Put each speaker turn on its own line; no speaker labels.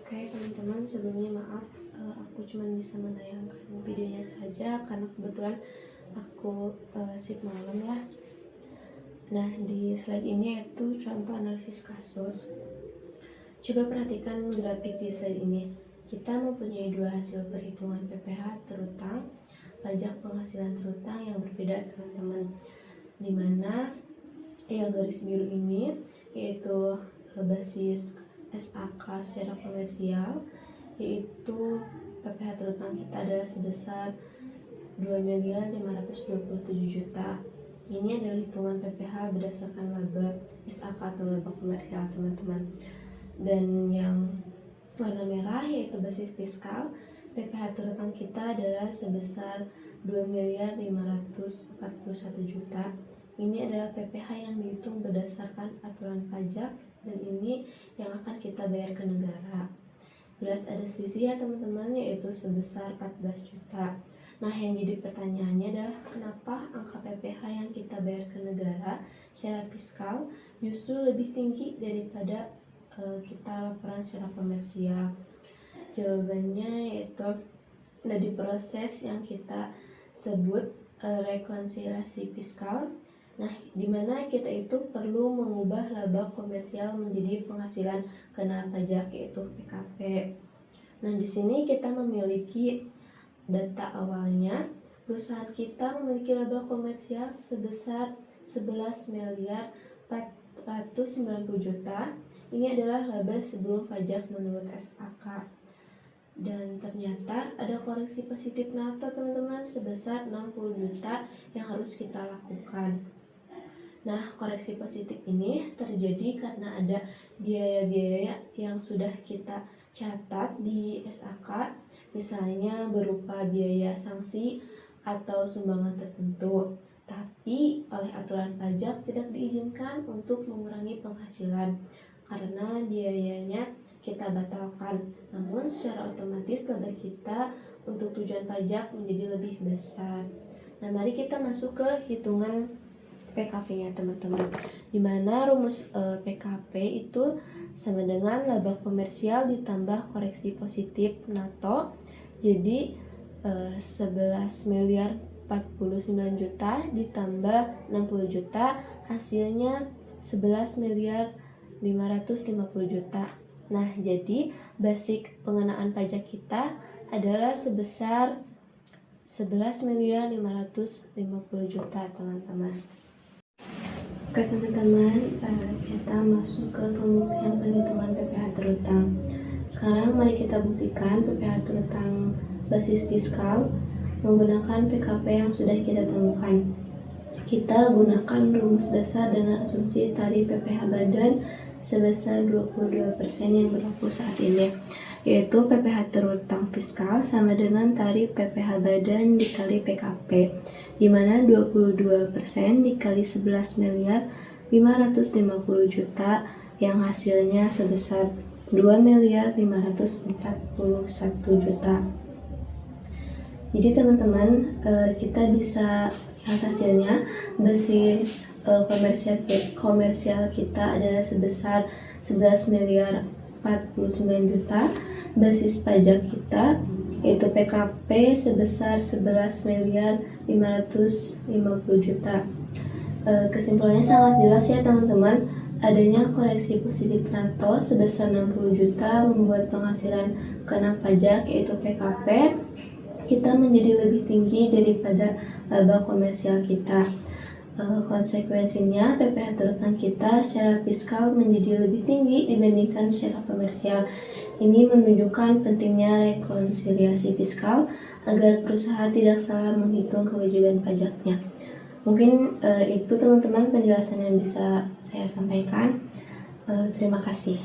Oke teman-teman, sebelumnya maaf aku cuma bisa menayangkan videonya saja karena kebetulan aku shift malam ya. Nah, di slide ini yaitu contoh analisis kasus. Coba perhatikan grafik di slide ini. Kita mempunyai dua hasil perhitungan PPh terutang, pajak penghasilan terutang yang berbeda teman-teman. Dimana yang garis biru ini yaitu basis SAK secara komersial, yaitu PPh terutang kita adalah sebesar 2.527.000.000. Ini adalah hitungan PPh berdasarkan laba SAK atau laba komersial teman-teman. Dan yang warna merah yaitu basis fiskal, PPh terutang kita adalah sebesar 2.541.000.000. Ini adalah PPh yang dihitung berdasarkan aturan pajak dan ini yang akan kita bayar ke negara. Jelas ada selisih ya teman-teman, yaitu sebesar 14 juta. Nah, yang jadi pertanyaannya adalah kenapa angka PPh yang kita bayar ke negara secara fiskal justru lebih tinggi daripada kita laporan secara komersial. Jawabannya yaitu ada di proses yang kita sebut rekonsiliasi fiskal. Nah, di mana kita itu perlu mengubah laba komersial menjadi penghasilan kena pajak yaitu PKP. Nah, di sini kita memiliki data awalnya. Perusahaan kita memiliki laba komersial sebesar 11.490.000.000. Ini adalah laba sebelum pajak menurut SAK. Dan ternyata ada koreksi positif NATO teman-teman sebesar 60 juta yang harus kita lakukan. Nah, koreksi positif ini terjadi karena ada biaya-biaya yang sudah kita catat di SAK, misalnya berupa biaya sanksi atau sumbangan tertentu. Tapi oleh aturan pajak tidak diizinkan untuk mengurangi penghasilan karena biayanya kita batalkan. Namun secara otomatis laba kita untuk tujuan pajak menjadi lebih besar. Nah, mari kita masuk ke hitungan PKP-nya teman-teman. Dimana rumus PKP itu sama dengan laba komersial ditambah koreksi positif NATO. Jadi 11.049.000.000 ditambah 60 juta hasilnya 11.550.000.000. Nah, jadi basic pengenaan pajak kita adalah sebesar 11.550.000.000 teman-teman. Oke teman-teman, kita masuk ke pembuktian penghitungan PPh terutang. Sekarang mari kita buktikan PPh terutang basis fiskal menggunakan PKP yang sudah kita temukan. Kita gunakan rumus dasar dengan asumsi tarif PPh badan sebesar 22% yang berlaku saat ini, yaitu PPh terutang fiskal sama dengan tarif PPh badan dikali PKP, di mana 22% dikali 11.550.000.000 yang hasilnya sebesar 2.541.000.000. Jadi teman-teman, kita bisa lihat hasilnya. Basis komersial kita adalah sebesar 11.049.000.000. Basis pajak kita yaitu PKP sebesar 11.550.000.000. Kesimpulannya sangat jelas ya teman-teman. Adanya koreksi positif NATO sebesar 60 juta membuat penghasilan kena pajak yaitu PKP kita menjadi lebih tinggi daripada laba komersial kita. Konsekuensinya PPh terutang kita secara fiskal menjadi lebih tinggi dibandingkan secara komersial. Ini menunjukkan pentingnya rekonsiliasi fiskal agar perusahaan tidak salah menghitung kewajiban pajaknya. Mungkin itu teman-teman penjelasan yang bisa saya sampaikan. Terima kasih.